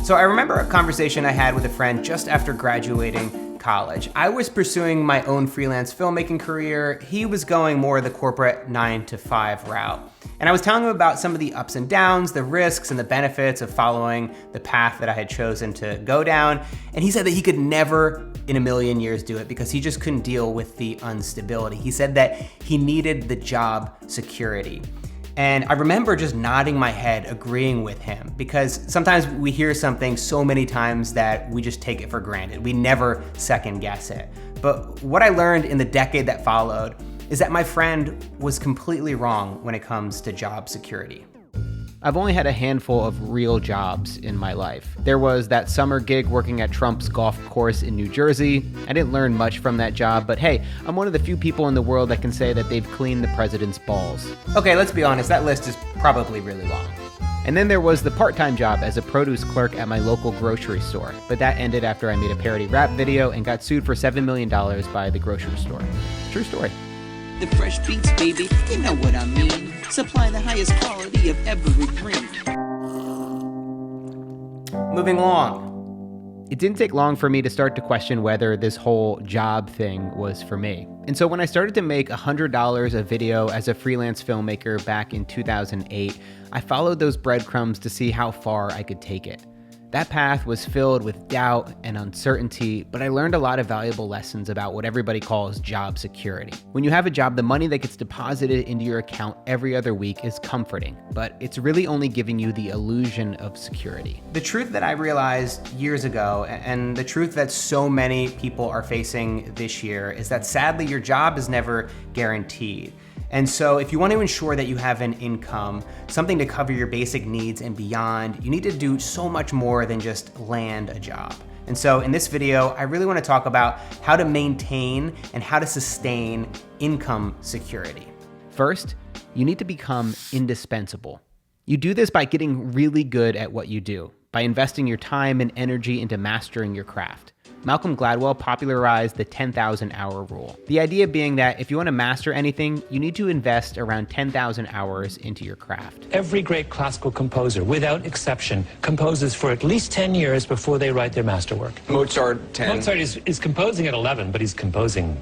So I remember a conversation I had with a friend just after graduating college. I was pursuing my own freelance filmmaking career. He was going more the corporate 9-to-5 route. And I was telling him about some of the ups and downs, the risks and the benefits of following the path that I had chosen to go down. And he said that he could never in a million years do it because he just couldn't deal with the instability. He said that he needed the job security. And I remember just nodding my head, agreeing with him, because sometimes we hear something so many times that we just take it for granted. We never second guess it. But what I learned in the decade that followed is that my friend was completely wrong when it comes to job security. I've only had a handful of real jobs in my life. There was that summer gig working at Trump's golf course in New Jersey. I didn't learn much from that job, but hey, I'm one of the few people in the world that can say that they've cleaned the president's balls. Okay, let's be honest, that list is probably really long. And then there was the part-time job as a produce clerk at my local grocery store, but that ended after I made a parody rap video and got sued for $7 million by the grocery store. True story. The fresh beats, baby, you know what I mean. Supply the highest quality of every breed. Moving along. It didn't take long for me to start to question whether this whole job thing was for me. And so when I started to make $100 a video as a freelance filmmaker back in 2008, I followed those breadcrumbs to see how far I could take it. That path was filled with doubt and uncertainty, but I learned a lot of valuable lessons about what everybody calls job security. When you have a job, the money that gets deposited into your account every other week is comforting, but it's really only giving you the illusion of security. The truth that I realized years ago, and the truth that so many people are facing this year, is that sadly your job is never guaranteed. And so if you want to ensure that you have an income, something to cover your basic needs and beyond, you need to do so much more than just land a job. And so in this video, I really want to talk about how to maintain and how to sustain income security. First, you need to become indispensable. You do this by getting really good at what you do, by investing your time and energy into mastering your craft. Malcolm Gladwell popularized the 10,000 hour rule. The idea being that if you want to master anything, you need to invest around 10,000 hours into your craft. Every great classical composer, without exception, composes for at least 10 years before they write their masterwork. Mozart, 10. Mozart is composing at 11, but he's composing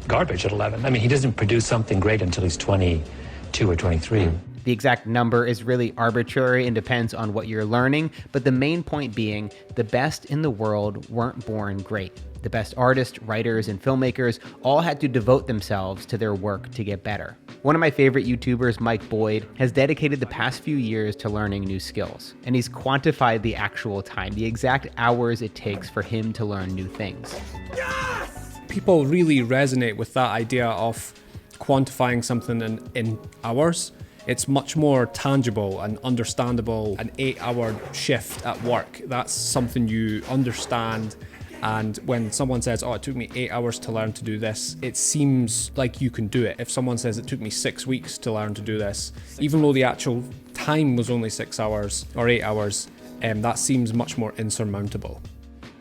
garbage at 11. I mean, he doesn't produce something great until he's 22 or 23. The exact number is really arbitrary and depends on what you're learning, but the main point being, the best in the world weren't born great. The best artists, writers, and filmmakers all had to devote themselves to their work to get better. One of my favorite YouTubers, Mike Boyd, has dedicated the past few years to learning new skills, and he's quantified the actual time, the exact hours it takes for him to learn new things. Yes! People really resonate with that idea of quantifying something in hours. It's much more tangible and understandable. An 8-hour shift at work, that's something you understand. And when someone says, oh, it took me 8 hours to learn to do this, it seems like you can do it. If someone says it took me 6 weeks to learn to do this, even though the actual time was only 6 hours or 8 hours, that seems much more insurmountable.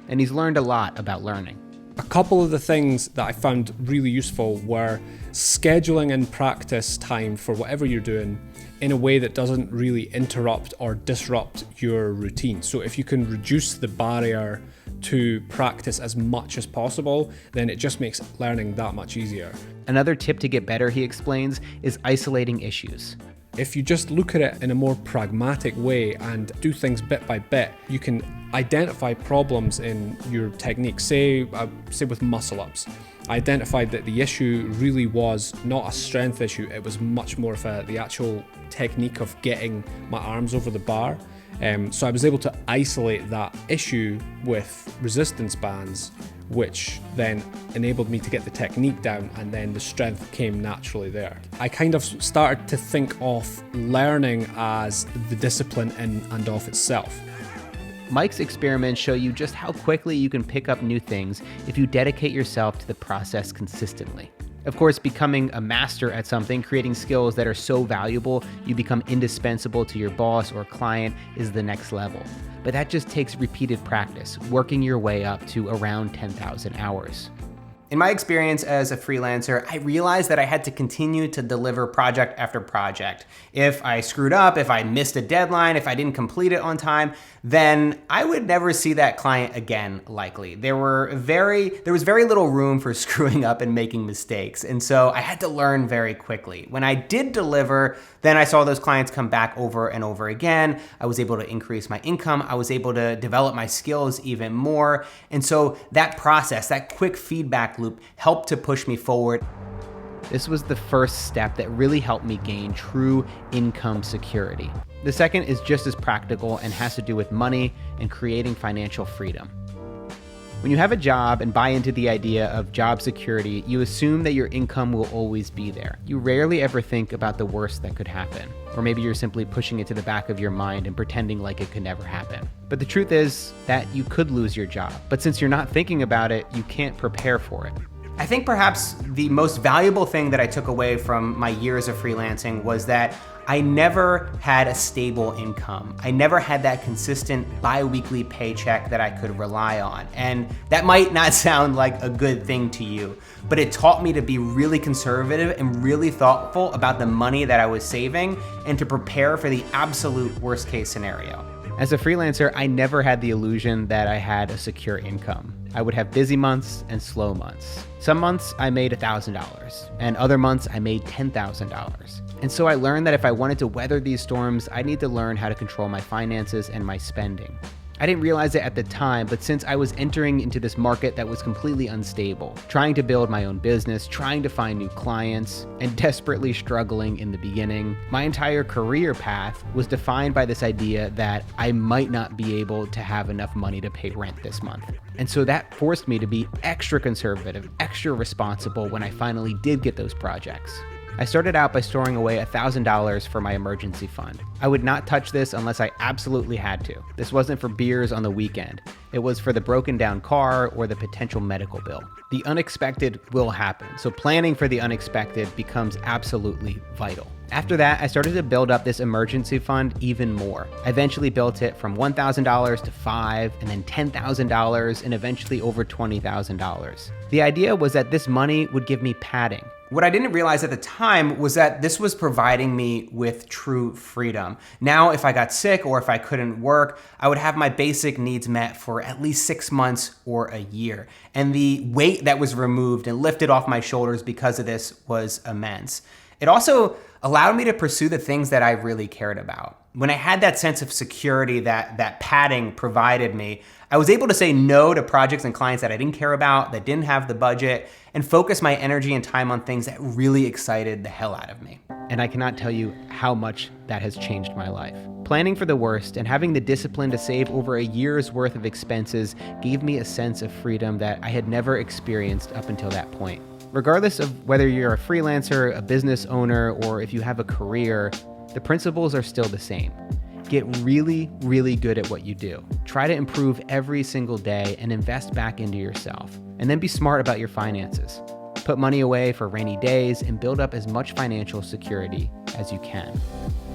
And he's learned a lot about learning. A couple of the things that I found really useful were scheduling and practice time for whatever you're doing in a way that doesn't really interrupt or disrupt your routine. So if you can reduce the barrier to practice as much as possible, then it just makes learning that much easier. Another tip to get better, he explains, is isolating issues. If you just look at it in a more pragmatic way and do things bit by bit, you can identify problems in your technique. Say with muscle-ups. I identified that the issue really was not a strength issue, it was much more of the actual technique of getting my arms over the bar. So I was able to isolate that issue with resistance bands, which then enabled me to get the technique down, and then the strength came naturally there. I kind of started to think of learning as the discipline in and of itself. Mike's experiments show you just how quickly you can pick up new things if you dedicate yourself to the process consistently. Of course, becoming a master at something, creating skills that are so valuable you become indispensable to your boss or client, is the next level. But that just takes repeated practice, working your way up to around 10,000 hours. In my experience as a freelancer, I realized that I had to continue to deliver project after project. If I screwed up, if I missed a deadline, if I didn't complete it on time, then I would never see that client again, likely. There was very little room for screwing up and making mistakes, and so I had to learn very quickly. When I did deliver, then I saw those clients come back over and over again. I was able to increase my income. I was able to develop my skills even more. And so that process, that quick feedback loop helped to push me forward. This was the first step that really helped me gain true income security. The second is just as practical and has to do with money and creating financial freedom. When you have a job and buy into the idea of job security, you assume that your income will always be there. You rarely ever think about the worst that could happen. Or maybe you're simply pushing it to the back of your mind and pretending like it could never happen. But the truth is that you could lose your job. But since you're not thinking about it, you can't prepare for it. I think perhaps the most valuable thing that I took away from my years of freelancing was that I never had a stable income. I never had that consistent bi-weekly paycheck that I could rely on. And that might not sound like a good thing to you, but it taught me to be really conservative and really thoughtful about the money that I was saving and to prepare for the absolute worst case scenario. As a freelancer, I never had the illusion that I had a secure income. I would have busy months and slow months. Some months I made $1,000, and other months I made $10,000. And so I learned that if I wanted to weather these storms, I need to learn how to control my finances and my spending. I didn't realize it at the time, but since I was entering into this market that was completely unstable, trying to build my own business, trying to find new clients, and desperately struggling in the beginning, my entire career path was defined by this idea that I might not be able to have enough money to pay rent this month. And so that forced me to be extra conservative, extra responsible when I finally did get those projects. I started out by storing away $1,000 for my emergency fund. I would not touch this unless I absolutely had to. This wasn't for beers on the weekend. It was for the broken down car or the potential medical bill. The unexpected will happen, so planning for the unexpected becomes absolutely vital. After that, I started to build up this emergency fund even more. I eventually built it from $1,000 to $5,000 and then $10,000 and eventually over $20,000. The idea was that this money would give me padding. What I didn't realize at the time was that this was providing me with true freedom. Now, if I got sick or if I couldn't work, I would have my basic needs met for at least 6 months or a year. And the weight that was removed and lifted off my shoulders because of this was immense. It also allowed me to pursue the things that I really cared about. When I had that sense of security that padding provided me, I was able to say no to projects and clients that I didn't care about, that didn't have the budget, and focus my energy and time on things that really excited the hell out of me. And I cannot tell you how much that has changed my life. Planning for the worst and having the discipline to save over a year's worth of expenses gave me a sense of freedom that I had never experienced up until that point. Regardless of whether you're a freelancer, a business owner, or if you have a career, the principles are still the same. Get really, really good at what you do. Try to improve every single day and invest back into yourself. And then be smart about your finances. Put money away for rainy days and build up as much financial security as you can.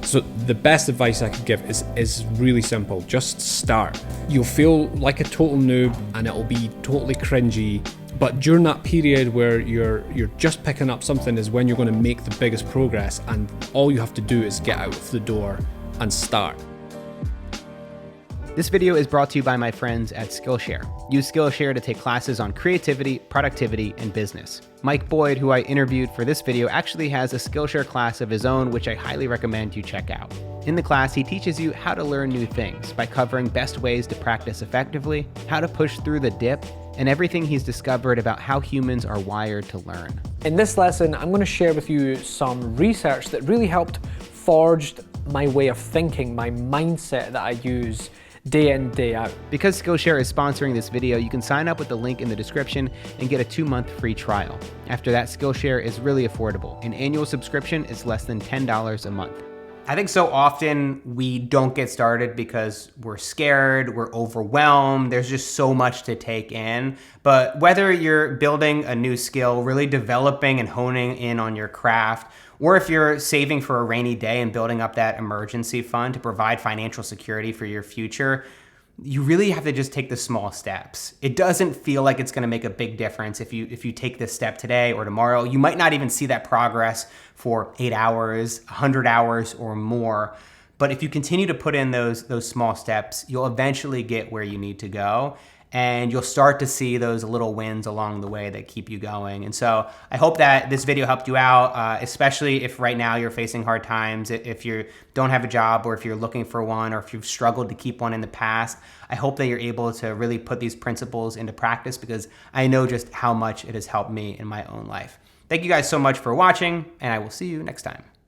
So the best advice I could give is really simple. Just start. You'll feel like a total noob and it'll be totally cringy. But during that period where you're just picking up something is when you're going to make the biggest progress, and all you have to do is get out of the door and start. This video is brought to you by my friends at Skillshare. Use Skillshare to take classes on creativity, productivity, and business. Mike Boyd, who I interviewed for this video, actually has a Skillshare class of his own, which I highly recommend you check out. In the class, he teaches you how to learn new things by covering best ways to practice effectively, how to push through the dip, and everything he's discovered about how humans are wired to learn. In this lesson, I'm going to share with you some research that really helped forge my way of thinking, my mindset that I use day in, day out. Because Skillshare is sponsoring this video, you can sign up with the link in the description and get a 2-month free trial. After that, Skillshare is really affordable. An annual subscription is less than $10 a month. I think so often we don't get started because we're scared, we're overwhelmed, there's just so much to take in. But whether you're building a new skill, really developing and honing in on your craft, or if you're saving for a rainy day and building up that emergency fund to provide financial security for your future, you really have to just take the small steps. It doesn't feel like it's going to make a big difference if you take this step today or tomorrow. You might not even see that progress for 8 hours, 100 hours or more. But if you continue to put in those small steps, you'll eventually get where you need to go. And you'll start to see those little wins along the way that keep you going. And so I hope that this video helped you out, especially if right now you're facing hard times, if you don't have a job, or if you're looking for one, or if you've struggled to keep one in the past. I hope that you're able to really put these principles into practice, because I know just how much it has helped me in my own life. Thank you guys so much for watching, and I will see you next time.